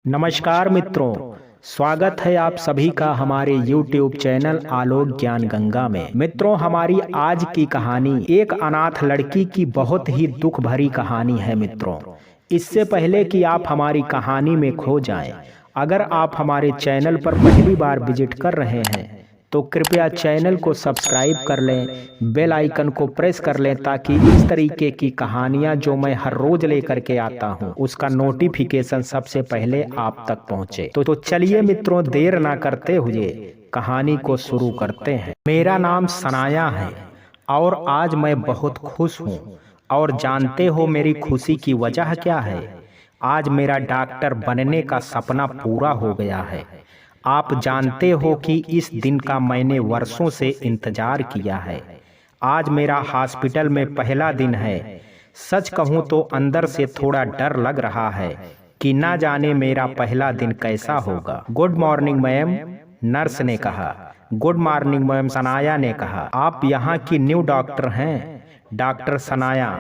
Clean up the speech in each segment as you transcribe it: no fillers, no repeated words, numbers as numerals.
नमस्कार मित्रों, स्वागत है आप सभी का हमारे YouTube चैनल आलोक ज्ञान गंगा में। मित्रों, हमारी आज की कहानी एक अनाथ लड़की की बहुत ही दुख भरी कहानी है। मित्रों, इससे पहले कि आप हमारी कहानी में खो जाएं, अगर आप हमारे चैनल पर पहली बार विजिट कर रहे हैं तो कृपया चैनल को सब्सक्राइब कर लें, बेल आइकन को प्रेस कर लें ताकि इस तरीके की कहानियां जो मैं हर रोज लेकर के आता हूं उसका नोटिफिकेशन सबसे पहले आप तक पहुंचे। तो चलिए मित्रों, देर ना करते हुए कहानी को शुरू करते हैं। मेरा नाम सनाया है और आज मैं बहुत खुश हूं। और जानते हो मेरी खुशी की वजह क्या है? आज मेरा डॉक्टर बनने का सपना पूरा हो गया है। आप जानते हो कि इस दिन का मैंने वर्षों से इंतजार किया है। आज मेरा हॉस्पिटल में पहला दिन है। सच कहूं तो अंदर से थोड़ा डर लग रहा है कि ना जाने मेरा पहला दिन कैसा होगा। गुड मॉर्निंग मैम, नर्स ने कहा। गुड मॉर्निंग मैम, सनाया ने कहा। आप यहाँ की न्यू डॉक्टर हैं? Doctor Sanaya,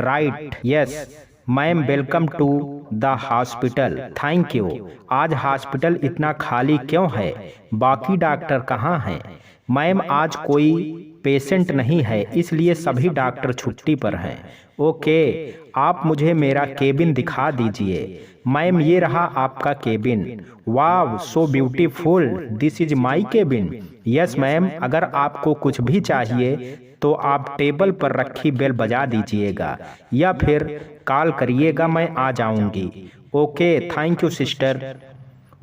right, yes ma'am, welcome to the hospital. Thank you. आज हॉस्पिटल इतना खाली क्यों है? बाकी डॉक्टर कहाँ हैं? मैम, आज कोई पेशेंट नहीं है, इसलिए सभी डॉक्टर छुट्टी पर हैं। ओके, आप मुझे मेरा केबिन दिखा दीजिए। मैम, ये रहा आपका cabin. Wow, so beautiful, this is my cabin. Yes ma'am, अगर आपको कुछ भी चाहिए तो आप टेबल पर रखी बेल बजा दीजिएगा या फिर कॉल करिएगा, मैं आ जाऊंगी। Okay, thank you sister.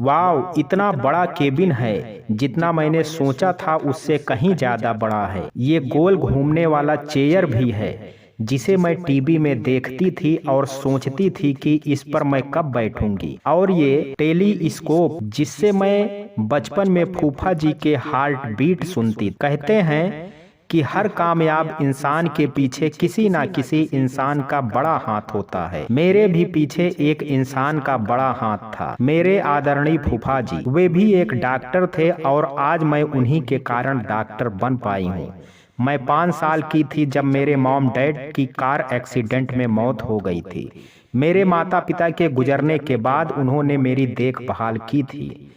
Wow, इतना बड़ा केबिन है, जितना मैंने सोचा था उससे कहीं ज्यादा बड़ा है। ये गोल घूमने वाला चेयर भी है जिसे मैं टीवी में देखती थी और सोचती थी कि इस पर मैं कब बैठूंगी। और ये टेलीस्कोप जिससे मैं बचपन में फूफा जी के हार्ट बीट सुनती। कहते हैं कि हर कामयाब इंसान के पीछे किसी ना किसी इंसान का बड़ा हाथ होता है। मेरे भी पीछे एक इंसान का बड़ा हाथ था, मेरे आदरणीय फूफा जी। वे भी एक डॉक्टर थे और आज मैं उन्हीं के कारण डॉक्टर बन पाई हूँ। मैं 5 साल की थी जब मेरे मॉम डैड की कार एक्सीडेंट में मौत हो गई थी। मेरे माता पिता के गुजरने के बाद उन्होंने मेरी देखभाल की थी।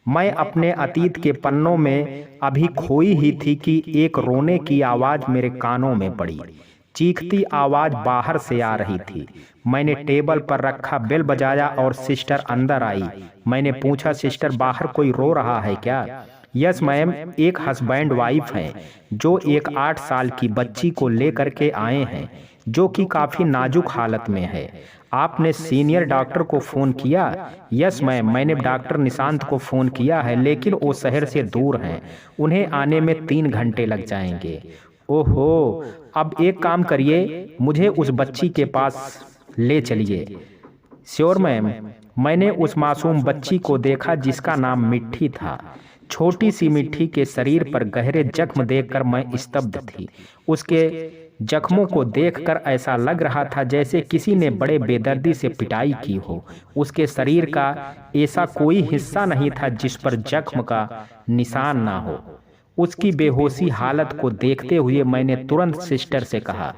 मैं अपने अतीत के पन्नों में अभी खोई ही थी कि एक रोने की आवाज मेरे कानों में पड़ी। चीखती आवाज बाहर से आ रही थी। मैंने टेबल पर रखा बेल बजाया और सिस्टर अंदर आई। मैंने पूछा, सिस्टर बाहर कोई रो रहा है क्या? यस मैम, एक हस्बैंड वाइफ हैं जो एक 8 साल की बच्ची को लेकर के आए हैं जो कि काफी नाजुक हालत में है। आपने सीनियर डॉक्टर को फोन किया? यस मैम, मैंने डॉक्टर निशांत को फोन किया है, लेकिन वो शहर से दूर हैं। उन्हें आने में 3 घंटे लग जाएंगे। ओहो, अब एक काम करिए, मुझे उस बच्ची के पास ले चलिए। Sure ma'am. मैंने उस मासूम बच्ची को देखा जिसका नाम मिट्टी था। छोटी सी मिट्टी के शरीर पर गहरे जख्म देखकर मैं स्तब्ध थी। उसके जख्मों को देखकर ऐसा लग रहा था जैसे किसी ने बड़े बेदर्दी से पिटाई की हो। उसके शरीर का ऐसा कोई हिस्सा नहीं था जिस पर जख्म का निशान ना हो। उसकी बेहोशी हालत को देखते हुए मैंने तुरंत सिस्टर से कहा,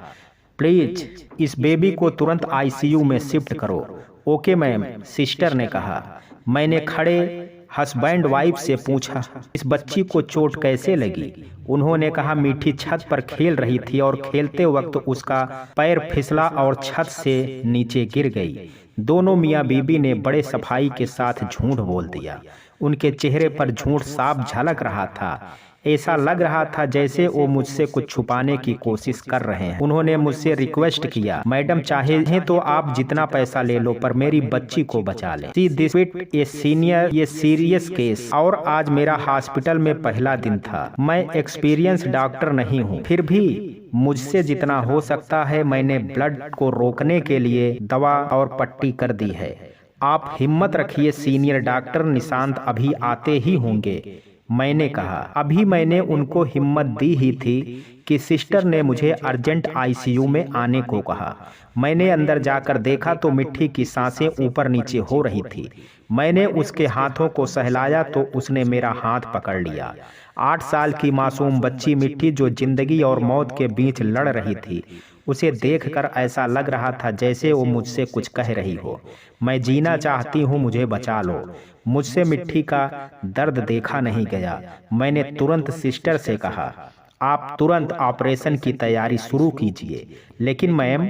प्लीज इस बेबी को तुरंत आईसीयू में शिफ्ट करो। ओके मैम, सिस्टर ने कहा। मैंने खड़े हस्बैंड वाइफ से पूछा, इस बच्ची को चोट कैसे लगी? उन्होंने कहा, मीठी छत पर खेल रही थी और खेलते वक्त उसका पैर फिसला और छत से नीचे गिर गई। दोनों मियाँ बीबी ने बड़े सफाई के साथ झूठ बोल दिया। उनके चेहरे पर झूठ साफ झलक रहा था। ऐसा लग रहा था जैसे वो मुझसे कुछ छुपाने की कोशिश कर रहे हैं। उन्होंने मुझसे रिक्वेस्ट किया, मैडम चाहे तो आप जितना पैसा ले लो पर मेरी बच्ची को बचा लें। See this it a senior, ये सीरियस केस। और आज मेरा हॉस्पिटल में पहला दिन था। मैं एक्सपीरियंस डॉक्टर नहीं हूँ, फिर भी मुझसे जितना हो सकता है मैंने ब्लड को रोकने के लिए दवा और पट्टी कर दी है। आप हिम्मत रखिए सीनियर डॉक्टर निशांत अभी आते ही होंगे, मैंने कहा। अभी मैंने उनको हिम्मत दी ही थी कि सिस्टर ने मुझे अर्जेंट आईसीयू में आने को कहा। मैंने अंदर जाकर देखा तो मिट्टी की सांसें ऊपर नीचे हो रही थी। मैंने उसके हाथों को सहलाया तो उसने मेरा हाथ पकड़ लिया। 8 साल की मासूम बच्ची मिट्टी जो जिंदगी और मौत के बीच लड़ रही थी, उसे देखकर ऐसा लग रहा था जैसे वो मुझसे कुछ कह रही हो। मैं जीना चाहती हूँ, मुझे बचा लो। मुझसे मिट्टी का दर्द देखा नहीं गया। मैंने तुरंत सिस्टर से कहा, आप तुरंत ऑपरेशन की तैयारी शुरू कीजिए। लेकिन मैम,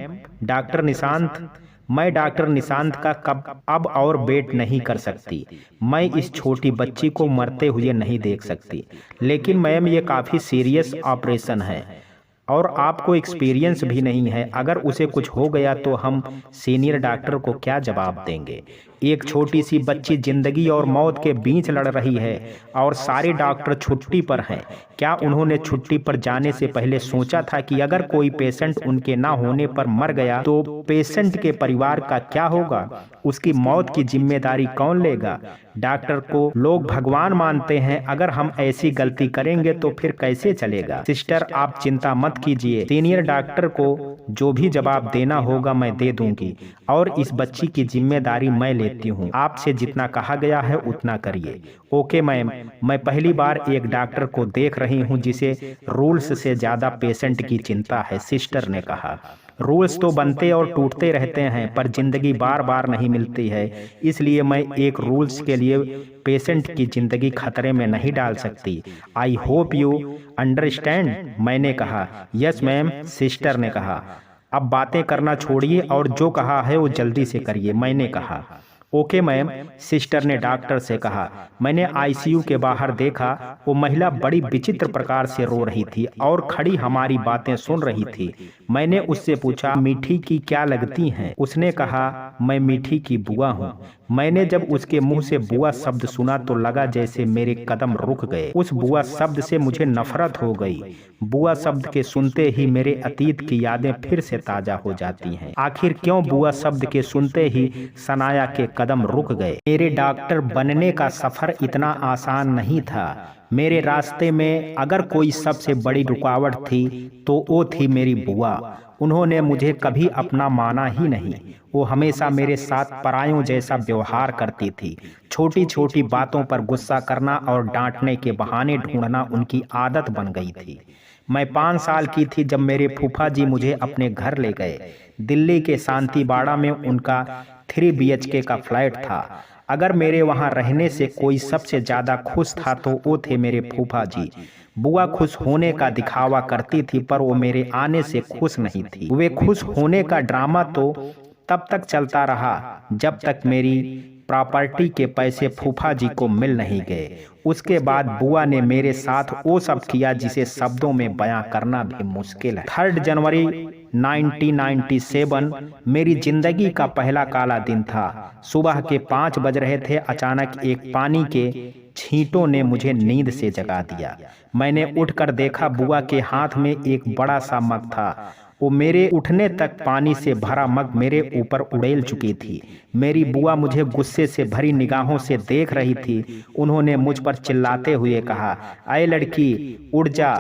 मैं डॉक्टर निशांत का कब अब और वेट नहीं कर सकती। मैं इस छोटी बच्ची को मरते हुए नहीं देख सकती। लेकिन मैम, ये काफ़ी सीरियस ऑपरेशन है और आपको एक्सपीरियंस भी नहीं है। अगर उसे कुछ हो गया तो हम सीनियर डॉक्टर को क्या जवाब देंगे। एक छोटी सी बच्ची जिंदगी और मौत के बीच लड़ रही है और सारे डॉक्टर छुट्टी पर हैं। क्या उन्होंने छुट्टी पर जाने से पहले सोचा था कि अगर कोई पेशेंट उनके ना होने पर मर गया तो पेशेंट के परिवार का क्या होगा? उसकी मौत की जिम्मेदारी कौन लेगा? डॉक्टर को लोग भगवान मानते हैं। अगर हम ऐसी गलती करेंगे तो फिर कैसे चलेगा? सिस्टर, आप चिंता मत कीजिए। सीनियर डॉक्टर को जो भी जवाब देना होगा मैं दे दूंगी और इस बच्ची की जिम्मेदारी मैं लेती हूँ। आपसे जितना कहा गया है उतना करिए। ओके मैम, मैं पहली बार एक डॉक्टर को देख रही हूँ जिसे रूल्स से ज्यादा पेशेंट की चिंता है, सिस्टर ने कहा। रूल्स तो बनते और टूटते रहते हैं, पर जिंदगी बार बार नहीं मिलती है। इसलिए मैं एक रूल्स के लिए पेशेंट की जिंदगी खतरे में नहीं डाल सकती। आई होप यू अंडरस्टैंड, मैंने कहा। यस मैम, सिस्टर ने कहा। अब बातें करना छोड़िए और जो कहा है वो जल्दी से करिए, मैंने कहा। ओके मैम, सिस्टर ने डॉक्टर से कहा। मैंने आईसीयू के बाहर देखा। वो महिला बड़ी विचित्र प्रकार से रो रही थी और खड़ी हमारी बातें सुन रही थी। मैंने उससे पूछा, मीठी की क्या लगती हैं? उसने कहा, मैं मीठी की बुआ हूँ। मैंने जब उसके मुंह से बुआ शब्द सुना तो लगा जैसे मेरे कदम रुक गए। उस बुआ शब्द से मुझे नफरत हो गई। बुआ शब्द के सुनते ही मेरे अतीत की यादें फिर से ताजा हो जाती हैं। आखिर क्यों बुआ शब्द के सुनते ही सनाया के कदम रुक गए? मेरे डॉक्टर बनने का सफर इतना आसान नहीं था। मेरे रास्ते में अगर कोई सबसे बड़ी रुकावट थी तो वो थी मेरी बुआ। उन्होंने मुझे कभी अपना माना ही नहीं। वो हमेशा मेरे साथ परायों जैसा व्यवहार करती थी। छोटी छोटी बातों पर गुस्सा करना और डांटने के बहाने ढूंढना उनकी आदत बन गई थी। मैं 5 साल की थी जब मेरे फूफा जी मुझे अपने घर ले गए। दिल्ली के शांतिबाड़ा में उनका 3 BHK का फ्लैट था। अगर मेरे वहां रहने से कोई सबसे ज्यादा खुश था तो वो थे मेरे फूफा जी। बुआ खुश होने का दिखावा करती थी पर वो मेरे आने से खुश नहीं थी। वे खुश होने का ड्रामा तो तब तक चलता रहा जब तक मेरी प्रॉपर्टी के पैसे फूफा जी को मिल नहीं गए। उसके बाद बुआ ने मेरे साथ वो सब किया जिसे शब्दों में बयां करना भी मुश्किल है। 3 जनवरी 1997 मेरी जिंदगी का पहला काला दिन था। सुबह के 5 बज रहे थे। अचानक एक पानी के छींटों ने मुझे नींद से जगा दिया। मैंने उठकर देखा, बुआ के हाथ में एक बड़ा सा मग था। वो मेरे उठने तक पानी से भरा मग मेरे ऊपर उड़ेल चुकी थी। मेरी बुआ मुझे गुस्से से भरी निगाहों से देख रही थी। उन्होंने मुझ पर चिल्लाते हुए कहा, अरे लड़की, उठ जा।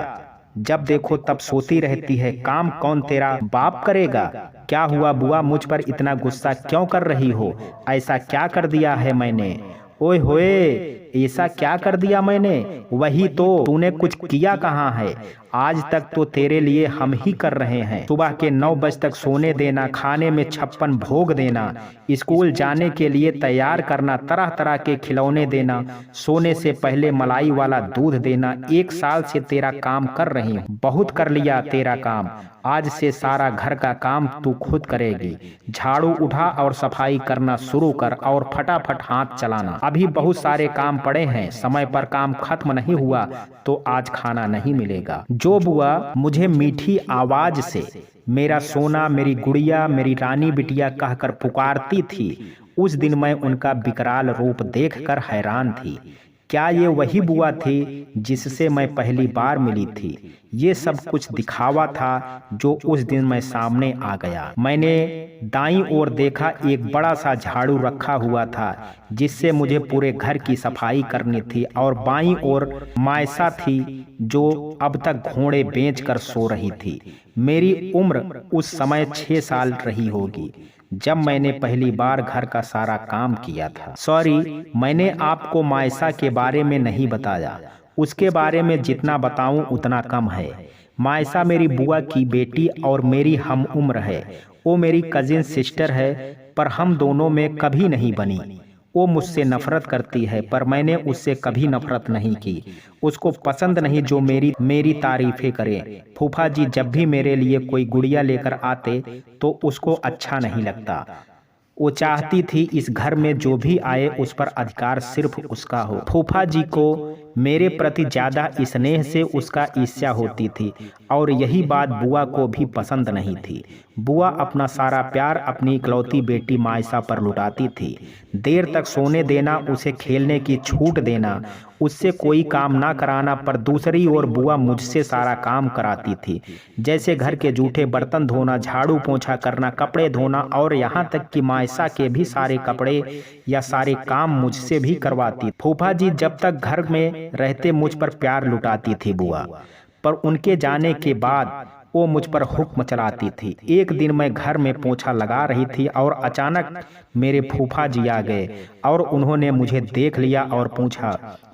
जब देखो तब सोती रहती है। काम कौन तेरा बाप करेगा? क्या हुआ बुआ, मुझ पर इतना गुस्सा क्यों कर रही हो? ऐसा क्या कर दिया है मैंने? ओए होए, ऐसा क्या कर दिया मैंने? वही तो, तूने कुछ किया कहाँ है? आज तक तो तेरे लिए हम ही कर रहे हैं। सुबह के 9 बजे तक सोने देना, खाने में 56 भोग देना, स्कूल जाने के लिए तैयार करना, तरह तरह के खिलौने देना, सोने से पहले मलाई वाला दूध देना। 1 साल से तेरा काम कर रही हूँ। बहुत कर लिया तेरा काम। आज से सारा घर का काम तू खुद करेगी। झाड़ू उठा और सफाई करना शुरू कर और फटाफट हाथ चलाना। अभी बहुत सारे काम पड़े हैं। समय पर काम खत्म नहीं हुआ तो आज खाना नहीं मिलेगा। जो बुआ मुझे मीठी आवाज से मेरा सोना, मेरी गुड़िया, मेरी रानी बिटिया कहकर पुकारती थी, उस दिन मैं उनका विकराल रूप देखकर हैरान थी। क्या ये वही बुआ थी जिससे मैं पहली बार मिली थी? ये सब कुछ दिखावा था जो उस दिन मैं सामने आ गया। मैंने दाईं ओर देखा, एक बड़ा सा झाड़ू रखा हुआ था जिससे मुझे पूरे घर की सफाई करनी थी, और बाईं ओर मायसा थी जो अब तक घोड़े बेचकर सो रही थी। मेरी उम्र उस समय 6 साल रही होगी जब मैंने पहली बार घर का सारा काम किया था। सॉरी, मैंने आपको मायसा के बारे में नहीं बताया। उसके बारे में जितना बताऊं उतना कम है। मायसा मेरी बुआ की बेटी और मेरी हम उम्र है। वो मेरी कजिन सिस्टर है, पर हम दोनों में कभी नहीं बनी। वो मुझसे नफरत करती है, पर मैंने उससे कभी नफरत नहीं की। उसको पसंद नहीं जो मेरी मेरी तारीफें करे। फूफा जी जब भी मेरे लिए कोई गुड़िया लेकर आते तो उसको अच्छा नहीं लगता। वो चाहती थी इस घर में जो भी आए उस पर अधिकार सिर्फ उसका हो। फूफा जी को मेरे प्रति ज्यादा स्नेह से उसका ईर्ष्या होती थी, और यही बात बुआ को भी पसंद नहीं थी। बुआ अपना सारा प्यार अपनी इकलौती बेटी मायसा पर लुटाती थी। देर तक सोने देना, उसे खेलने की छूट देना, उससे कोई काम ना कराना, पर दूसरी ओर बुआ मुझसे सारा काम कराती थी। जैसे घर के जूठे बर्तन धोना, झाड़ू पोंछा करना, कपड़े धोना, और यहाँ तक कि मायसा के भी सारे कपड़े या सारे काम मुझसे भी करवाती। फूफा जी जब तक घर में रहते मुझ पर प्यार लुटाती थी बुआ, पर उनके जाने के बाद वो मुझ पर हुक्म चलाती थी। एक दिन मैं घर में पोंछा लगा रही थी और अचानक मेरे फूफा जी आ गए और उन्होंने मुझे देख लिया और पूछा,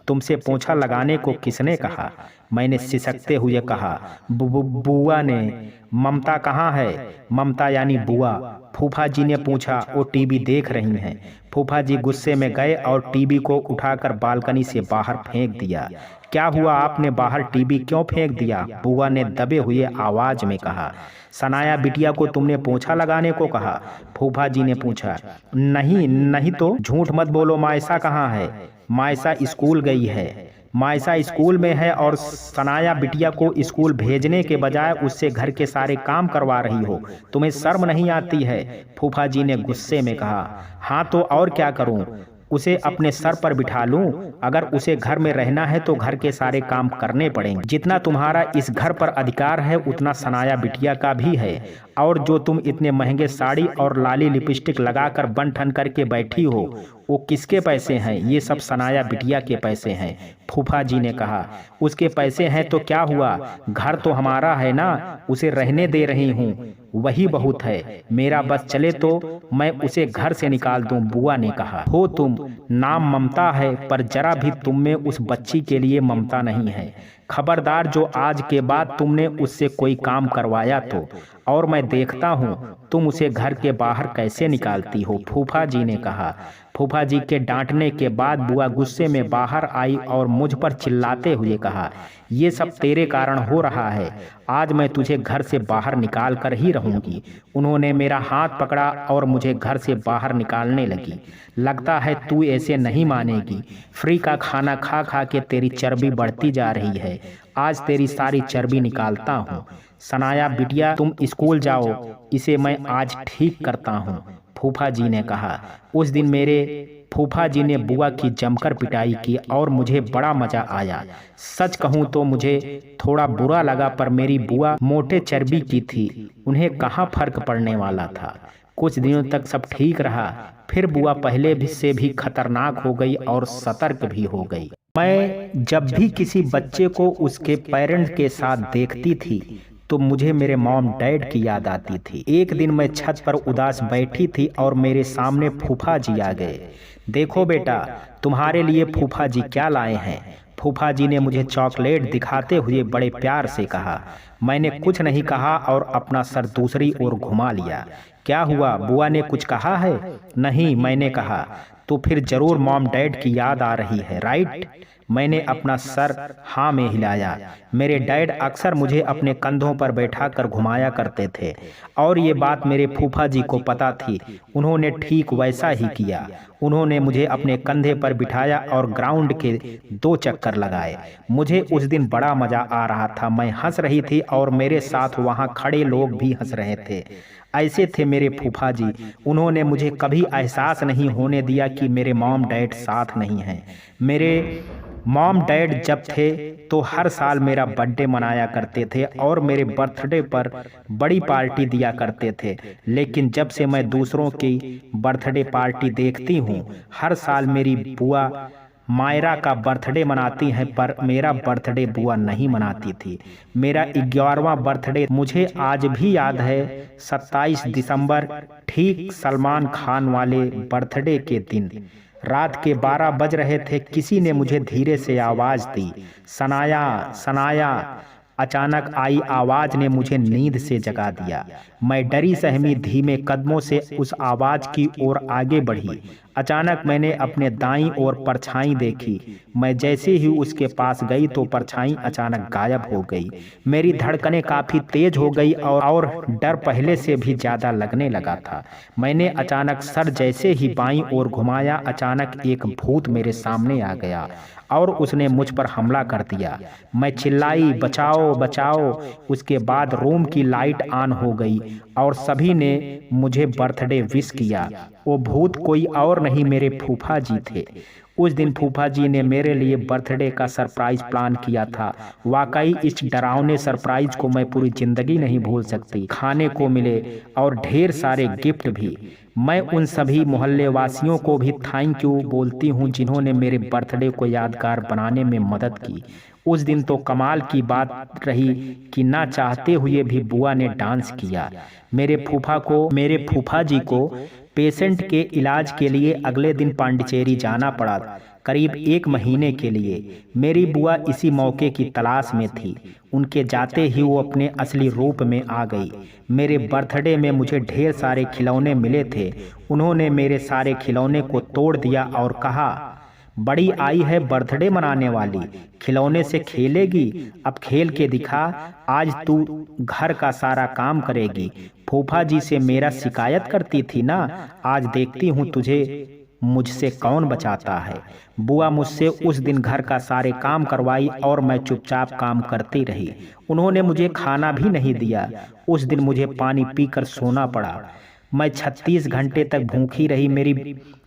तुमसे पोंछा लगाने को किसने कहा? मैंने सिसकते हुए कहा, बुआ ने। ममता कहाँ है? ममता यानी बुआ। फूफा जी ने पूछा, वो टीवी देख रही हैं। फूफा जी गुस्से में गए और टीवी को उठाकर बालकनी से बाहर फेंक दिया। क्या हुआ, आपने बाहर टीवी क्यों फेंक दिया? बुआ ने दबे हुए आवाज में कहा। सनाया बिटिया को तुमने पोंछा लगाने को कहा? फूफा जी ने पूछा। नहीं नहीं तो झूठ मत बोलो, मायसा कहाँ है? मायसा स्कूल गई है। मायसा स्कूल में है और सनाया बिटिया को स्कूल भेजने के बजाय उससे घर के सारे काम करवा रही हो। तुम्हें शर्म नहीं आती है? फूफा जी ने गुस्से में कहा। हाँ तो और क्या करूं? उसे अपने सर पर बिठा लूं? अगर उसे घर में रहना है तो घर के सारे काम करने पड़ेंगे। जितना तुम्हारा इस घर पर अधिकार है उतना सनाया बिटिया का भी है। और जो तुम इतने महंगे साड़ी और लाली लिपस्टिक लगाकर बन ठन करके बैठी हो, वो किसके पैसे हैं? ये सब सनाया बिटिया के पैसे हैं। फूफा जी ने कहा। उसके पैसे हैं तो क्या हुआ, घर तो हमारा है ना, उसे रहने दे रही हूँ, वही बहुत है। मेरा बस चले तो मैं उसे घर से निकाल दूं, बुआ ने कहा। हो तुम, नाम ममता है पर जरा भी तुम में उस बच्ची के लिए ममता नहीं है। खबरदार जो आज के बाद तुमने उससे कोई काम करवाया तो, और मैं देखता हूँ तुम उसे घर के बाहर कैसे निकालती हो, फूफा जी ने कहा। फूफा जी के डांटने के बाद बुआ गुस्से में बाहर आई और मुझ पर चिल्लाते हुए कहा, ये सब तेरे कारण हो रहा है। आज मैं तुझे घर से बाहर निकाल कर ही रहूंगी। उन्होंने मेरा हाथ पकड़ा और मुझे घर से बाहर निकालने लगी। लगता है तू ऐसे नहीं मानेगी। फ्री का खाना खा खा के तेरी चर्बी बढ़ती जा रही है। आज तेरी सारी चर्बी निकालता हूँ। सनाया बिटिया तुम स्कूल जाओ, इसे मैं आज ठीक करता हूँ, फूफा जी ने कहा। उस दिन मेरे फूफा जी ने बुआ की जमकर पिटाई की और मुझे बड़ा मजा आया। सच कहूँ तो मुझे थोड़ा बुरा लगा, पर मेरी बुआ मोटे चर्बी की थी, उन्हें कहाँ फर्क पड़ने वाला था। कुछ दिनों तक सब ठीक रहा, फिर बुआ पहले भी से भी खतरनाक हो गई और सतर्क भी हो गई। मैं जब भी किसी बच्चे को उसके पेरेंट्स के साथ देखती थी तो मुझे मेरे मॉम डैड की याद आती थी। एक दिन मैं छत पर उदास बैठी थी और मेरे सामने फूफा जी आ गए। देखो बेटा, तुम्हारे लिए फूफा जी क्या लाए हैं। फूफा जी ने मुझे चॉकलेट दिखाते हुए बड़े प्यार से कहा। मैंने कुछ नहीं कहा और अपना सर दूसरी ओर घुमा लिया। क्या हुआ, बुआ ने कुछ कहा है? नहीं, मैंने कहा। तो फिर जरूर मॉम डैड की याद आ रही है, राइट? मैंने अपना सर हाँ में हिलाया। मेरे डैड अक्सर मुझे अपने कंधों पर बैठाकर घुमाया करते थे और ये बात मेरे फूफा जी को पता थी। उन्होंने ठीक वैसा ही किया। उन्होंने मुझे अपने कंधे पर बिठाया और ग्राउंड के 2 चक्कर लगाए। मुझे उस दिन बड़ा मजा आ रहा था। मैं हंस रही थी और मेरे साथ वहाँ खड़े लोग भी हंस रहे थे। ऐसे थे मेरे फूफा जी। उन्होंने मुझे कभी एहसास नहीं होने दिया कि मेरे मॉम डैड साथ नहीं हैं। मेरे मॉम डैड जब थे तो हर साल मेरा बर्थडे मनाया करते थे और मेरे बर्थडे पर बड़ी पार्टी दिया करते थे। लेकिन जब से मैं दूसरों की बर्थडे पार्टी देखती हूँ, हर साल मेरी बुआ मायरा का बर्थडे मनाती हैं, पर मेरा बर्थडे बुआ नहीं मनाती थी। मेरा 11वां बर्थडे मुझे आज भी याद है, 27 दिसंबर, ठीक सलमान खान वाले बर्थडे के दिन। रात के 12 बज रहे थे। किसी ने मुझे धीरे से आवाज दी, सनाया सनाया। अचानक आई आवाज ने मुझे नींद से जगा दिया। मैं डरी सहमी धीमे कदमों से उस आवाज की ओर आगे बढ़ी। अचानक मैंने अपने दाईं ओर परछाई देखी। मैं जैसे ही उसके पास गई तो परछाई अचानक गायब हो गई। मेरी धड़कनें काफी तेज हो गई और डर पहले से भी ज्यादा लगने लगा था। मैंने अचानक सर जैसे ही बाईं ओर घुमाया, अचानक एक भूत मेरे सामने आ गया और उसने मुझ पर हमला कर दिया। मैं चिल्लाई, बचाओ बचाओ। उसके बाद रूम की लाइट ऑन हो गई और सभी ने मुझे बर्थडे विश किया। वो भूत कोई और नहीं, मेरे फूफा जी थे। उस दिन फूफा जी ने मेरे लिए बर्थडे का सरप्राइज प्लान किया था। वाकई इस डरावने सरप्राइज को मैं पूरी जिंदगी नहीं भूल सकती। खाने को मिले और ढेर सारे गिफ्ट भी। मैं उन सभी मोहल्ले वासियों को भी थैंक यू बोलती हूँ जिन्होंने मेरे बर्थडे को यादगार बनाने में मदद की। उस दिन तो कमाल की बात रही कि ना चाहते हुए भी बुआ ने डांस किया। मेरे फूफा जी को पेशेंट के इलाज के लिए अगले दिन पांडिचेरी जाना पड़ा, करीब 1 महीने के लिए। मेरी बुआ इसी मौके की तलाश में थी। उनके जाते ही वो अपने असली रूप में आ गई। मेरे बर्थडे में मुझे ढेर सारे खिलौने मिले थे। उन्होंने मेरे सारे खिलौने को तोड़ दिया और कहा, बड़ी आई है बर्थडे मनाने वाली, खिलौने से खेलेगी? अब खेल के दिखा, आज तू घर का सारा काम करेगी। फूफा जी से मेरा शिकायत करती थी ना, आज देखती हूँ तुझे मुझसे कौन बचाता है। बुआ मुझसे उस दिन घर का सारे काम करवाई और मैं चुपचाप काम करती रही। उन्होंने मुझे खाना भी नहीं दिया। उस दिन मुझे पानी पीकर सोना पड़ा। मैं 36 घंटे तक भूखी रही। मेरी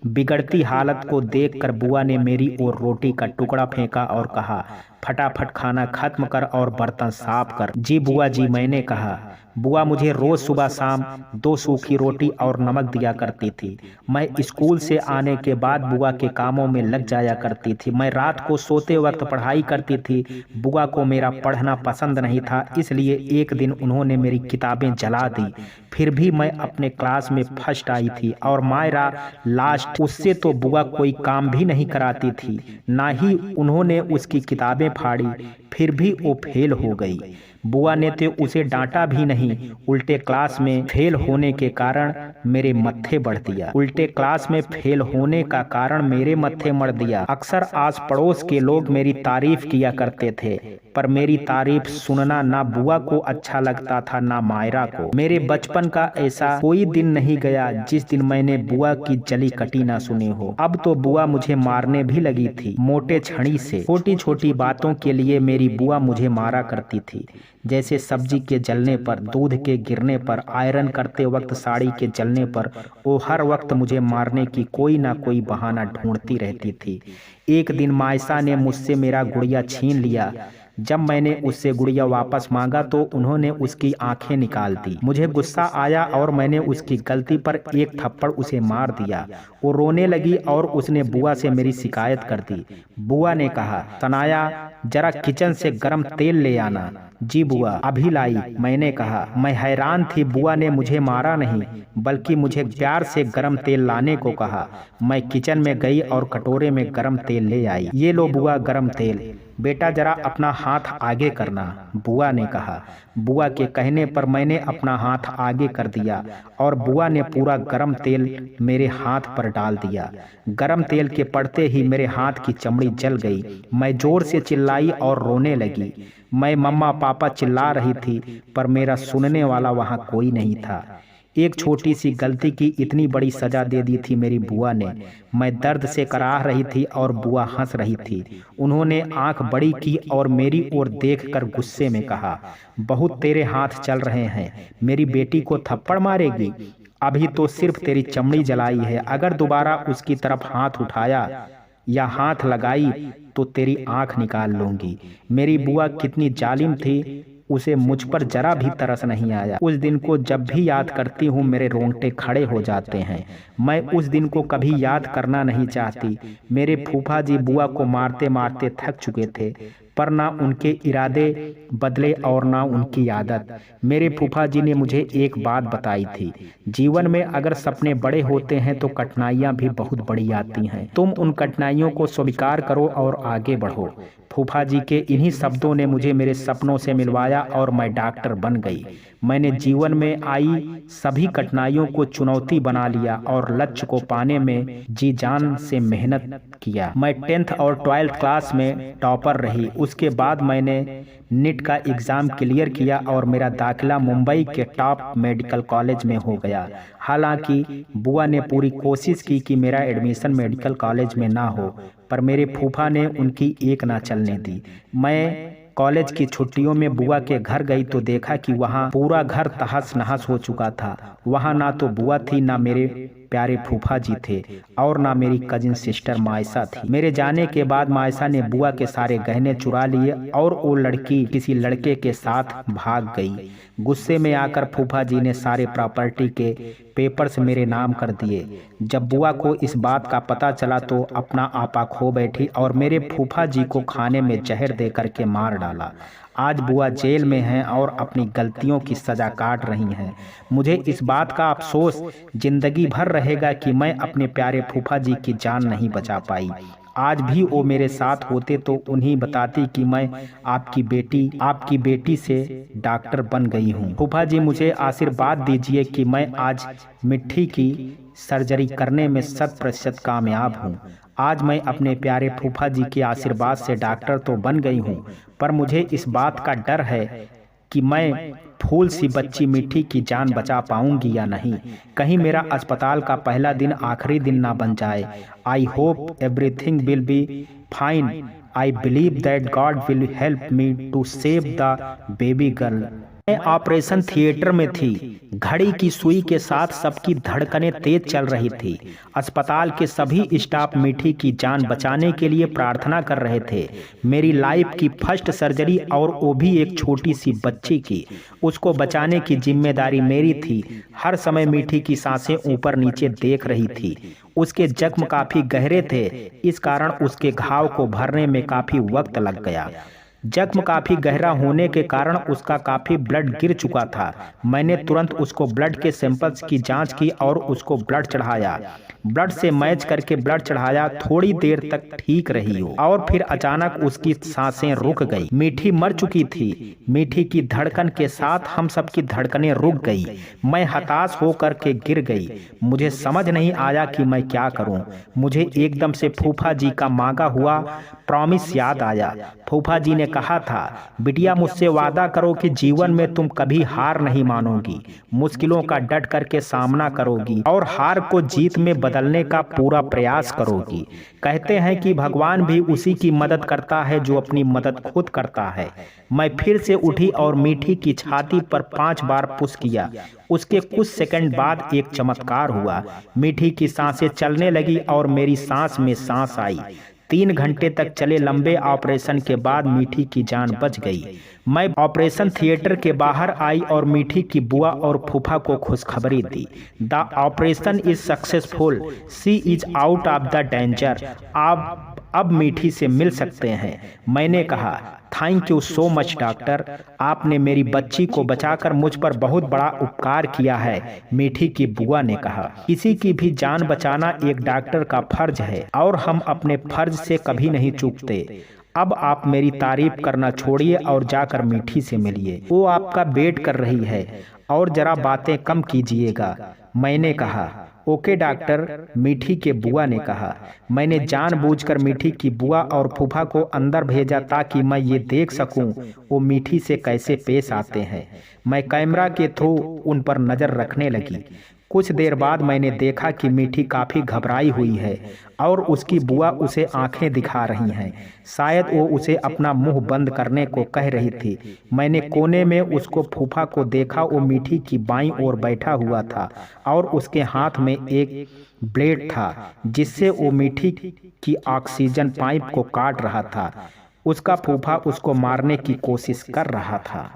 बिगड़ती हालत को देखकर बुआ ने मेरी ओर रोटी का टुकड़ा फेंका और कहा, फटाफट खाना खत्म कर और बर्तन साफ कर। जी बुआ जी, मैंने कहा। बुआ मुझे रोज सुबह शाम 2 सूखी रोटी और नमक दिया करती थी। मैं स्कूल से आने के बाद बुआ के कामों में लग जाया करती थी। मैं रात को सोते वक्त पढ़ाई करती थी। बुआ को मेरा पढ़ना पसंद नहीं था, इसलिए एक दिन उन्होंने मेरी किताबें जला दी। फिर भी मैं अपने क्लास में फर्स्ट आई थी और मायरा लास्ट। उससे तो बुआ कोई काम भी नहीं कराती थी, ना ही उन्होंने उसकी किताबें फाड़ी। फिर भी वो फेल हो गई। बुआ ने तो उसे डांटा भी नहीं, उल्टे क्लास में फेल होने के कारण मेरे मत्थे बढ़ दिया। अक्सर आस पड़ोस के लोग मेरी तारीफ किया करते थे, पर मेरी तारीफ सुनना ना बुआ को अच्छा लगता था ना मायरा को। मेरे बचपन का ऐसा कोई दिन नहीं गया जिस दिन मैंने बुआ की जली कटी ना सुनी हो। अब तो बुआ मुझे मारने भी लगी थी, मोटे छड़ी से। छोटी छोटी बातों के लिए मेरी बुआ मुझे मारा करती थी, जैसे सब्जी के जलने पर, दूध के गिरने पर, आयरन करते वक्त साड़ी के जलने पर। वो हर वक्त मुझे मारने की कोई ना कोई बहाना ढूंढती रहती थी। एक दिन मायसा ने मुझसे मेरा गुड़िया छीन लिया। जब मैंने उससे गुड़िया वापस मांगा तो उन्होंने उसकी आंखें निकाल दी। मुझे गुस्सा आया और मैंने उसकी गलती पर एक थप्पड़ उसे मार दिया। वो रोने लगी और उसने बुआ से मेरी शिकायत कर दी। बुआ ने कहा, सनाया जरा किचन से गरम तेल ले आना। जी बुआ, अभी लाई, मैंने कहा। मैं हैरान थी। बुआ ने मुझे मारा नहीं, बल्कि मुझे प्यार से गरम तेल लाने को कहा। मैं किचन में गई और कटोरे में गरम तेल ले आई। ये लो बुआ गरम तेल। बेटा जरा अपना हाथ आगे करना, बुआ ने कहा। बुआ के कहने पर मैंने अपना हाथ आगे कर दिया और बुआ ने पूरा गरम तेल मेरे हाथ पर डाल दिया। गरम तेल के पड़ते ही मेरे हाथ की चमड़ी जल गई। मैं जोर से चिल्लाई और रोने लगी। मैं मम्मा पापा चिल्ला रही थी, पर मेरा सुनने वाला वहाँ कोई नहीं था। एक छोटी सी गलती की इतनी बड़ी सजा दे दी थी मेरी बुआ ने। मैं दर्द से कराह रही थी और बुआ हंस रही थी। उन्होंने आंख बड़ी की और मेरी ओर देखकर गुस्से में कहा, बहुत तेरे हाथ चल रहे हैं, मेरी बेटी को थप्पड़ मारेगी? अभी तो सिर्फ तेरी चमड़ी जलाई है, अगर दोबारा उसकी तरफ हाथ उठाया या हाथ लगाई तो तेरी आंख निकाल लूंगी। मेरी बुआ कितनी जालिम थी, उसे मुझ पर जरा भी तरस नहीं आया। उस दिन को जब भी याद करती हूँ मेरे रोंगटे खड़े हो जाते हैं। मैं उस दिन को कभी याद करना नहीं चाहती। मेरे फूफा जी बुआ को मारते मारते थक चुके थे, पर ना उनके इरादे बदले और ना उनकी आदत। मेरे फूफा जी ने मुझे एक बात बताई थी, जीवन में अगर सपने बड़े होते हैं तो कठिनाइयां भी बहुत बड़ी आती हैं। तुम उन कठिनाइयों को स्वीकार करो और आगे बढ़ो। फूफा जी के इन्हीं शब्दों ने मुझे मेरे सपनों से मिलवाया और मैं डॉक्टर बन गई। मैंने जीवन में आई सभी कठिनाइयों को चुनौती बना लिया और लक्ष्य को पाने में जी जान से मेहनत किया। मैं 10th और 12th क्लास में टॉपर रही। उसके बाद मैंने नीट का एग्ज़ाम क्लियर किया और मेरा दाखिला मुंबई के टॉप मेडिकल कॉलेज में हो गया। हालांकि बुआ ने पूरी कोशिश की कि मेरा एडमिशन मेडिकल कॉलेज में ना हो, पर मेरे फूफा ने उनकी एक ना चलने दी। मैं कॉलेज की छुट्टियों में बुआ के घर गई तो देखा कि वहाँ पूरा घर तहस नहस हो चुका था। वहाँ ना तो बुआ थी, ना मेरे प्यारे फूफा जी थे और ना मेरी कजिन सिस्टर मायसा थी। मेरे जाने के बाद मायसा ने बुआ के सारे गहने चुरा लिए और वो लड़की किसी लड़के के साथ भाग गई। गुस्से में आकर फूफा जी ने सारे प्रॉपर्टी के पेपर्स मेरे नाम कर दिए। जब बुआ को इस बात का पता चला तो अपना आपा खो बैठी और मेरे फूफा जी को खाने में जहर दे करके मार डाला। आज बुआ जेल में हैं और अपनी गलतियों की सजा काट रही हैं। मुझे इस बात का अफसोस जिंदगी भर रहेगा कि मैं अपने प्यारे फूफा जी की जान नहीं बचा पाई। आज भी वो मेरे साथ होते तो उन्हीं बताती कि मैं आपकी बेटी से डॉक्टर बन गई हूँ। फूफा जी मुझे आशीर्वाद दीजिए कि मैं आज मिट्टी की सर्जरी करने में 100% कामयाब हूँ। आज मैं अपने प्यारे फूफा जी के आशीर्वाद से डॉक्टर तो बन गई हूँ, पर मुझे इस बात का डर है कि मैं फूल सी बच्ची मिट्टी की जान बचा पाऊंगी या नहीं। कहीं मेरा अस्पताल का पहला दिन आखिरी दिन ना बन जाए। I hope everything will be fine. I believe that God will help me to save the baby girl. मैं ऑपरेशन थिएटर में थी। घड़ी की सुई के साथ सबकी धड़कनें तेज चल रही थी। अस्पताल के सभी स्टाफ मिठी की जान बचाने के लिए प्रार्थना कर रहे थे। मेरी लाइफ की फर्स्ट सर्जरी और वो भी एक छोटी सी बच्ची की। उसको बचाने की जिम्मेदारी मेरी थी। हर समय मिठी की सांसें ऊपर नीचे देख रही थी। उसके जख्म काफी गहरे थे, इस कारण उसके घाव को भरने में काफी वक्त लग गया। जख्म काफी गहरा होने के कारण उसका काफी ब्लड गिर चुका था। मैंने तुरंत उसको ब्लड के सैंपल्स की जांच की और उसको ब्लड चढ़ाया। ब्लड से मैच करके ब्लड चढ़ाया। थोड़ी देर तक ठीक रही हो और फिर अचानक उसकी सांसें रुक गई। मीठी मर चुकी थी। मीठी की धड़कन के साथ हम सबकी धड़कनें रुक गई। मैं हताश होकर के गिर गई। मुझे समझ नहीं आया कि मैं क्या करूं। मुझे एकदम से फूफा जी का मांगा हुआ प्रॉमिस याद आया। फूफा जी ने कहा था, बिटिया मुझसे वादा करो कि जीवन में तुम कभी हार नहीं मानोगी, मुश्किलों का डट करके सामना करोगी और हार को जीत में बदलने का पूरा प्रयास करोगी। कहते हैं कि भगवान भी उसी की मदद करता है जो अपनी मदद खुद करता है। मैं फिर से उठी और मीठी की छाती पर 5 बार पुश किया। उसके कुछ सेकंड बाद एक चमत्कार हुआ। मीठी की सांसें चलने लगी और मेरी सांस में सांस आई। 3 घंटे तक चले लंबे ऑपरेशन के बाद मीठी की जान बच गई। मैं ऑपरेशन थिएटर के बाहर आई और मीठी की बुआ और फूफा को खुशखबरी दी। The operation is successful, she is out of the danger. आप अब मीठी से मिल सकते हैं। मैंने कहा, thank you so much doctor, आपने मेरी बच्ची को बचाकर मुझ पर बहुत बड़ा उपकार किया है। मीठी की बुआ ने कहा, किसी की भी जान बचाना एक डॉक्टर का फर्ज है और हम अपने फर्ज से कभी नहीं चूकते। अब आप मेरी तारीफ करना छोड़िए और जाकर मीठी से मिलिए, वो आपका वेट कर रही है और जरा बातें कम कीजिएगा। मैंने कहा, ओके डॉक्टर, मीठी के बुआ ने कहा। मैंने जानबूझकर मीठी की बुआ और फूफा को अंदर भेजा ताकि मैं ये देख सकूं वो मीठी से कैसे पेश आते हैं। मैं कैमरा के थ्रू उन पर नज़र रखने लगी। कुछ देर बाद मैंने देखा कि मीठी काफ़ी घबराई हुई है और उसकी बुआ उसे आंखें दिखा रही हैं। शायद वो उसे अपना मुंह बंद करने को कह रही थी। मैंने कोने में उसको फूफा को देखा। वो मीठी की बाईं ओर बैठा हुआ था और उसके हाथ में एक ब्लेड था जिससे वो मीठी की ऑक्सीजन पाइप को काट रहा था। उसका फूफा उसको मारने की कोशिश कर रहा था।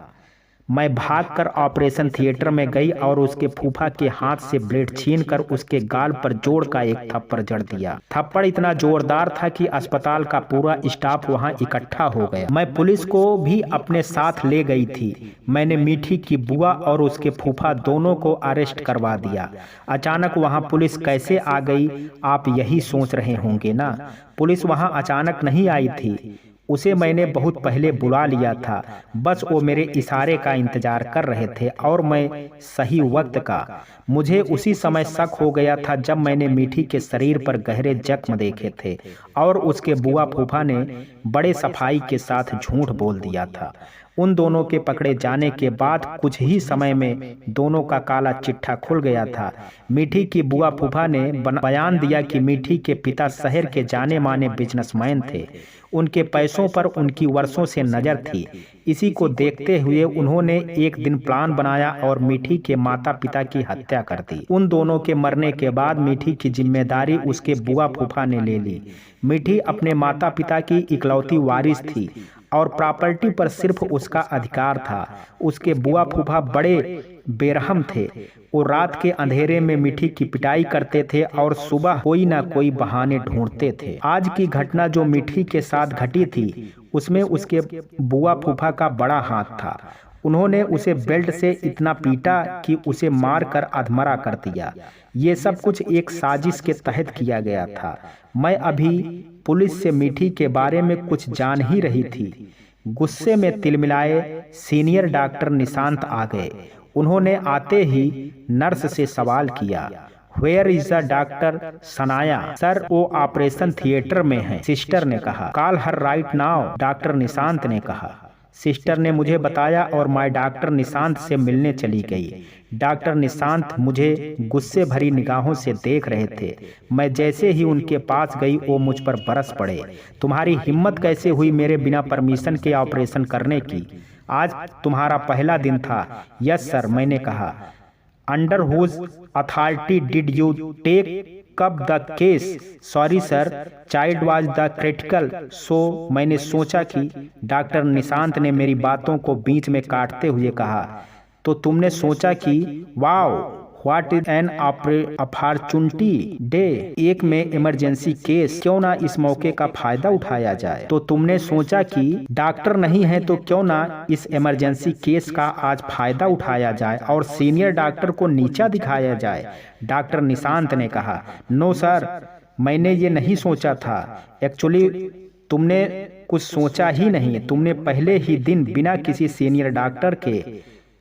मैं भागकर ऑपरेशन थिएटर में गई और उसके फूफा के हाथ से ब्लेड छीनकर उसके गाल पर जोड़ का एक थप्पड़ जड़ दिया। थप्पड़ इतना जोरदार था कि अस्पताल का पूरा स्टाफ वहां इकट्ठा हो गया। मैं पुलिस को भी अपने साथ ले गई थी। मैंने मीठी की बुआ और उसके फूफा दोनों को अरेस्ट करवा दिया। अचानक वहां पुलिस कैसे आ गई, आप यही सोच रहे होंगे ना। पुलिस वहां अचानक नहीं आई थी, उसे मैंने बहुत पहले बुला लिया था। बस वो मेरे इशारे का इंतजार कर रहे थे और मैं सही वक्त का। मुझे उसी समय शक हो गया था जब मैंने मीठी के शरीर पर गहरे जख्म देखे थे और उसके बुआ फूफा ने बड़े सफाई के साथ झूठ बोल दिया था। उन दोनों के पकड़े जाने के बाद कुछ ही समय में दोनों का काला चिट्ठा खुल गया था। मीठी की बुआ फूफा ने बयान दिया कि मीठी के पिता शहर के जाने माने बिजनेसमैन थे। उनके पैसों पर उनकी वर्षों से नजर थी। इसी को देखते हुए उन्होंने एक दिन प्लान बनाया और मीठी के माता पिता की हत्या कर दी। उन दोनों के मरने के बाद मीठी की जिम्मेदारी उसके बुआ फूफा ने ले ली। मीठी अपने माता पिता की इकलौती वारिस थी और प्रॉपर्टी पर सिर्फ उसका अधिकार था। उसके बुआ फूफा बड़े बेरहम थे। वो रात के अंधेरे में मीठी की पिटाई करते थे और सुबह कोई ना कोई बहाने ढूंढते थे। आज की घटना जो मीठी के साथ घटी थी उसमें उसके बुआ फूफा का बड़ा हाथ था। उन्होंने उसे बेल्ट से इतना पीटा कि उसे मारकर अधमरा कर दिया। ये सब कुछ एक साजिश के तहत किया गया था। मैं अभी पुलिस से मीठी के बारे में कुछ जान ही रही थी। गुस्से में तिलमिलाए सीनियर डॉक्टर निशांत आ गए। उन्होंने आते ही नर्स से सवाल किया, where is the doctor Sanaya? Sir, वो ऑपरेशन थिएटर में है, सिस्टर ने कहा। Call her right now, doctor Nishant ने कहा। सिस्टर ने मुझे बताया और मैं डॉक्टर निशांत से मिलने चली गई। डॉक्टर निशांत मुझे गुस्से भरी निगाहों से देख रहे थे। मैं जैसे ही उनके पास गई वो मुझ पर बरस पड़े। तुम्हारी हिम्मत कैसे हुई मेरे बिना परमिशन के ऑपरेशन करने की? आज तुम्हारा पहला दिन था। यस सर, मैंने कहा। Under whose authority did you take up the case? Sorry sir, child was the critical, so मैंने सोचा कि। डॉक्टर निशांत ने मेरी बातों को बीच में काटते हुए कहा, तो तुमने सोचा कि wow what is an opportunity day, एक में इमरजेंसी केस, क्यों ना इस मौके का फायदा उठाया जाए। तो तुमने सोचा कि डॉक्टर नहीं है तो क्यों ना इस इमरजेंसी केस का आज फायदा उठाया जाए और सीनियर डॉक्टर को नीचा दिखाया जाए, डॉक्टर निशांत ने कहा। नो सर, मैंने ये नहीं सोचा था। एक्चुअली तुमने कुछ सोचा ही नहीं। तुमने पहले ही दिन बिना किसी सीनियर डॉक्टर के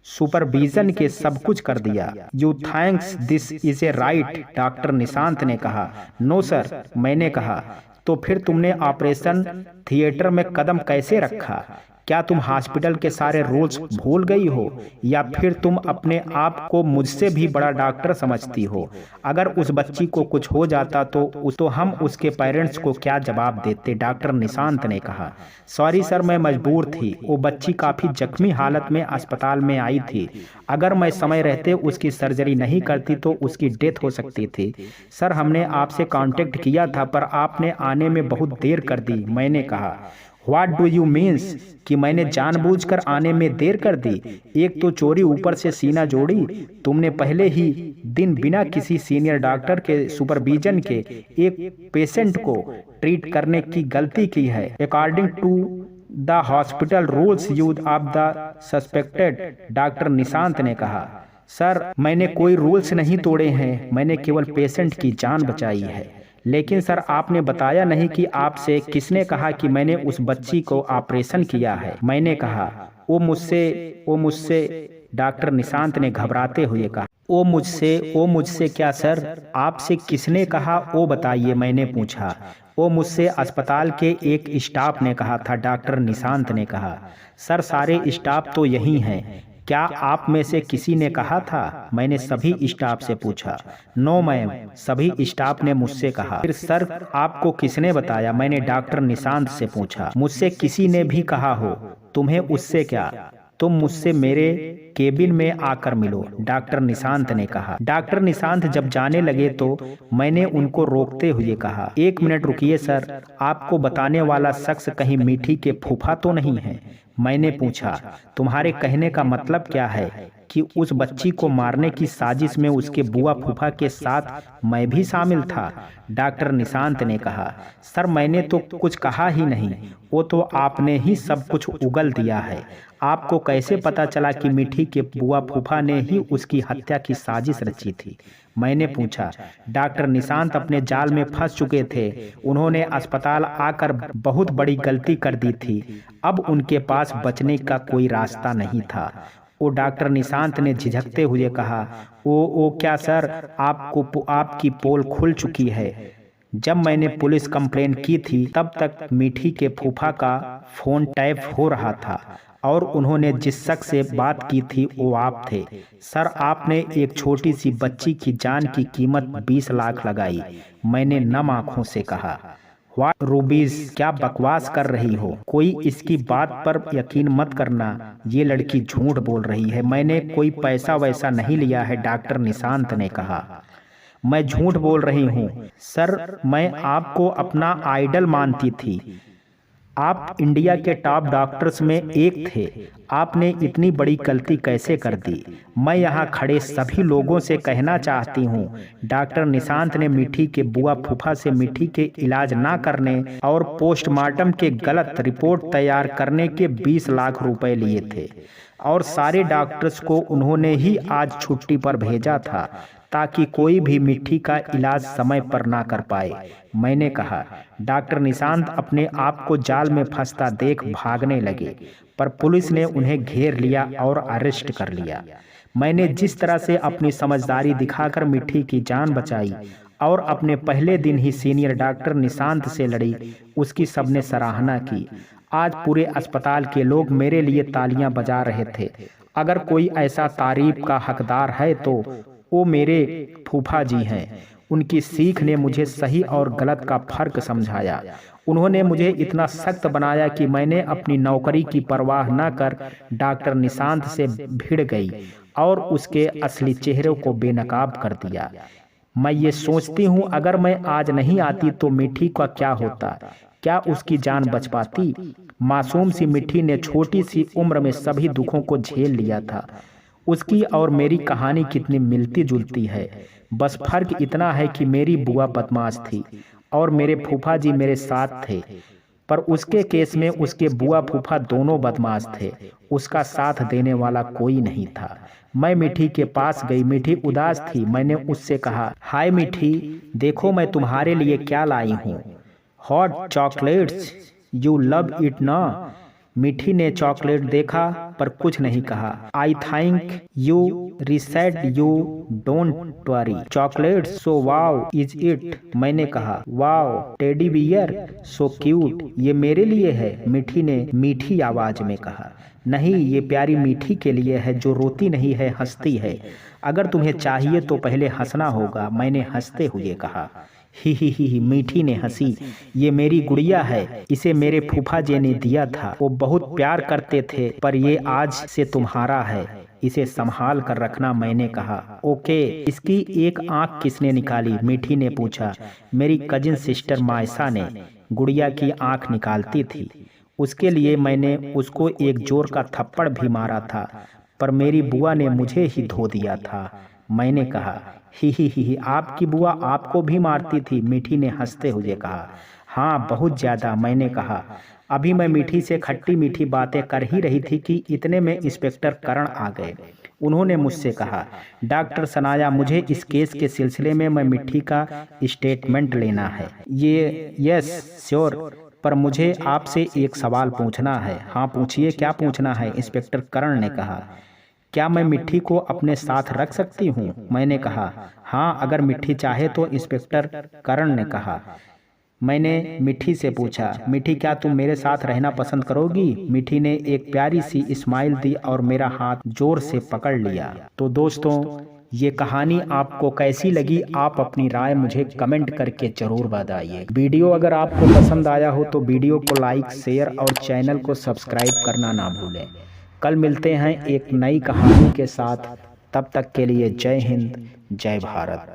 सुपरविजन के सब कुछ कर दिया। You thanks this is a right, doctor Nishant ने कहा। नो सर, मैंने कहा। तो फिर तुमने ऑपरेशन थिएटर में कदम कैसे रखा? क्या तुम हॉस्पिटल के सारे रूल्स भूल गई हो या फिर तुम अपने आप को मुझसे भी बड़ा डॉक्टर समझती हो? अगर उस बच्ची को कुछ हो जाता तो हम उसके पेरेंट्स को क्या जवाब देते, डॉक्टर निशांत ने कहा। सॉरी सर, मैं मजबूर थी। वो बच्ची काफ़ी जख्मी हालत में अस्पताल में आई थी। अगर मैं समय रहते उसकी सर्जरी नहीं करती तो उसकी डेथ हो सकती थी। सर, हमने आपसे कांटेक्ट किया था पर आपने आने में बहुत देर कर दी, मैंने कहा। व्हाट डू यू मीन्स कि मैंने जानबूझकर आने में देर कर दी? एक तो चोरी, ऊपर से सीना जोड़ी। तुमने पहले ही दिन बिना किसी सीनियर डॉक्टर के सुपरविजन के एक पेशेंट को ट्रीट करने की गलती की है। According to the hospital rules use of the suspected, doctor Nishant ने कहा। सर, मैंने कोई रूल्स नहीं तोड़े हैं, मैंने केवल पेशेंट की जान बचाई है। लेकिन सर, आपने बताया नहीं कि आपसे किसने कहा कि मैंने उस बच्ची को ऑपरेशन किया है? मैंने कहा। वो मुझसे, डॉक्टर निशांत ने घबराते हुए कहा। वो मुझसे क्या सर? आपसे किसने कहा वो बताइए, मैंने पूछा। वो मुझसे अस्पताल के एक स्टाफ ने कहा था, डॉक्टर निशांत ने कहा। सर, सारे स्टाफ तो यही हैं। क्या आप में से किसी ने कहा था? मैंने सभी स्टाफ से पूछा। नो मैम, सभी स्टाफ ने मुझसे कहा। फिर सर, आपको किसने बताया? मैंने डॉक्टर निशांत से पूछा। मुझसे किसी ने भी कहा हो, तुम्हें उससे क्या? तुम मुझसे मेरे केबिन में आकर मिलो, डॉक्टर निशांत ने कहा। डॉक्टर निशांत जब जाने लगे तो मैंने उनको रोकते हुए कहा, 1 मिनट रुकिए सर, आपको बताने वाला शख्स कहीं मीठी के फूफा तो नहीं है? मैंने पूछा, तुम्हारे कहने का मतलब क्या है कि उस बच्ची को मारने की साजिश में उसके बुआ फूफा के साथ मैं भी शामिल था? डॉक्टर निशांत ने कहा, सर मैंने तो कुछ कहा ही नहीं, वो तो आपने ही सब कुछ उगल दिया है। आपको कैसे पता चला कि मिठी के बुआ फूफा ने ही उसकी हत्या की साजिश रची थी? मैंने पूछा। डॉक्टर निशांत अपने जाल में फंस चुके थे। उन्होंने अस्पताल आकर बहुत बड़ी गलती कर दी थी। अब उनके पास बचने का कोई रास्ता नहीं था। वो डॉक्टर निशांत ने झिझकते हुए कहा, ओ क्या सर, आपकी पोल खुल चुकी है। जब मैंने पुलिस कंप्लेंट की थी तब तक मिठी के फूफा का फोन टैप हो रहा था और उन्होंने जिस शख्स से बात की थी वो आप थे। सर आपने एक छोटी सी बच्ची की जान की कीमत 20 लाख लगाई। मैंने नम आंखों से कहा, वाह रूबीज, क्या बकवास कर रही हो? कोई इसकी बात पर यकीन मत करना, ये लड़की झूठ बोल रही है। मैंने कोई पैसा वैसा नहीं लिया है, डॉक्टर निशांत ने कहा। मैं झूठ बोल रही हूँ सर, मैं आपको अपना आइडल मानती थी। आप इंडिया के टॉप डॉक्टर्स में एक थे। आपने इतनी बड़ी गलती कैसे कर दी? मैं यहाँ खड़े सभी लोगों से कहना चाहती हूँ, डॉक्टर निशांत ने मिठी के बुआ फूफा से मिठी के इलाज ना करने और पोस्टमार्टम के गलत रिपोर्ट तैयार करने के 20 लाख रुपए लिए थे और सारे डॉक्टर्स को उन्होंने ही आज छुट्टी पर भेजा था ताकि कोई भी मिठी का इलाज समय पर ना कर पाए। मैंने कहा। डॉक्टर निशांत अपने आप को जाल में फंसता देख भागने लगे, पर पुलिस ने उन्हें घेर लिया और अरेस्ट कर लिया। मैंने जिस तरह से अपनी समझदारी दिखाकर मिठी की जान बचाई और अपने पहले दिन ही सीनियर डॉक्टर निशांत से लड़ी, उसकी सबने सराहना की। आज पूरे अस्पताल के लोग मेरे लिए तालियां बजा रहे थे। अगर कोई ऐसा तारीफ का हकदार है तो वो मेरे फूफा जी हैं। उनकी सीख ने मुझे सही और गलत का फर्क समझाया। उन्होंने मुझे इतना सख्त बनाया कि मैंने अपनी नौकरी की परवाह न कर डॉक्टर निशांत से भिड़ गई और उसके असली चेहरे को बेनकाब कर दिया। मैं ये सोचती हूँ, अगर मैं आज नहीं आती तो मिठी का क्या होता? क्या उसकी जान बच पाती? मासूम सी मिठी ने छोटी सी उम्र में सभी दुखों को झेल लिया था। उसकी और मेरी कहानी कितनी मिलती जुलती है। बस फर्क इतना है कि मेरी बुआ बदमाश थी और मेरे फूफा जी मेरे साथ थे, पर उसके केस में उसके बुआ फूफा दोनों बदमाश थे। उसका साथ देने वाला कोई नहीं था। मैं मिठी के पास गई। मिठी उदास थी। मैंने उससे कहा, हाय मिठी, देखो मैं तुम्हारे लिए क्या लाई हूँ। Hot chocolates, you love it ना? मिठी ने चॉकलेट देखा पर कुछ नहीं कहा। I think you raised you don't worry chocolate, so wow is it? मैंने कहा, wow teddy bear, so cute, ये मेरे लिए है? मिठी ने मीठी आवाज में कहा। नहीं, ये प्यारी मिठी के लिए है जो रोती नहीं है, हंसती है। अगर तुम्हें चाहिए तो पहले हंसना होगा, मैंने हंसते हुए कहा। ही मीठी ने हंसी। ये मेरी गुड़िया है, इसे मेरे फूफा जी ने दिया था। वो बहुत प्यार करते थे, पर ये आज से तुम्हारा है, इसे संभाल कर रखना। मैंने कहा, ओके। इसकी एक आंख किसने निकाली? मीठी ने पूछा। मेरी कजिन सिस्टर मायसा ने गुड़िया की आंख निकालती थी। उसके लिए मैंने उसको एक जोर का थप्पड़ भी मारा था, पर मेरी बुआ ने मुझे ही धो दिया था। मैंने कहा, ही आपकी बुआ आपको भी मारती थी? मीठी ने हंसते हुए कहा। हाँ, बहुत ज्यादा। मैंने कहा। अभी मैं मीठी से खट्टी मीठी बातें कर ही रही थी कि इतने में इंस्पेक्टर करण आ गए। उन्होंने मुझसे कहा, डॉक्टर सनाया, मुझे इस केस के सिलसिले में मैं मिठी का स्टेटमेंट लेना है। ये यस श्योर, पर मुझे आपसे एक सवाल पूछना है। हाँ पूछिए, क्या पूछना है? इंस्पेक्टर करण ने कहा। क्या मैं मिठी को अपने साथ रख सकती हूँ? मैंने कहा, हाँ अगर मिठी चाहे तो। इंस्पेक्टर करण ने कहा। मैंने मिठी से पूछा, मिठी क्या तुम मेरे साथ रहना पसंद करोगी? मिठी ने एक प्यारी सी स्माइल दी और मेरा हाथ जोर से पकड़ लिया। तो दोस्तों, ये कहानी आपको कैसी लगी? आप अपनी राय मुझे कमेंट करके जरूर बताइए। वीडियो अगर आपको पसंद आया हो तो वीडियो को लाइक, शेयर और चैनल को सब्सक्राइब करना ना भूलें। कल मिलते हैं एक नई कहानी के साथ। तब तक के लिए जय हिंद, जय भारत।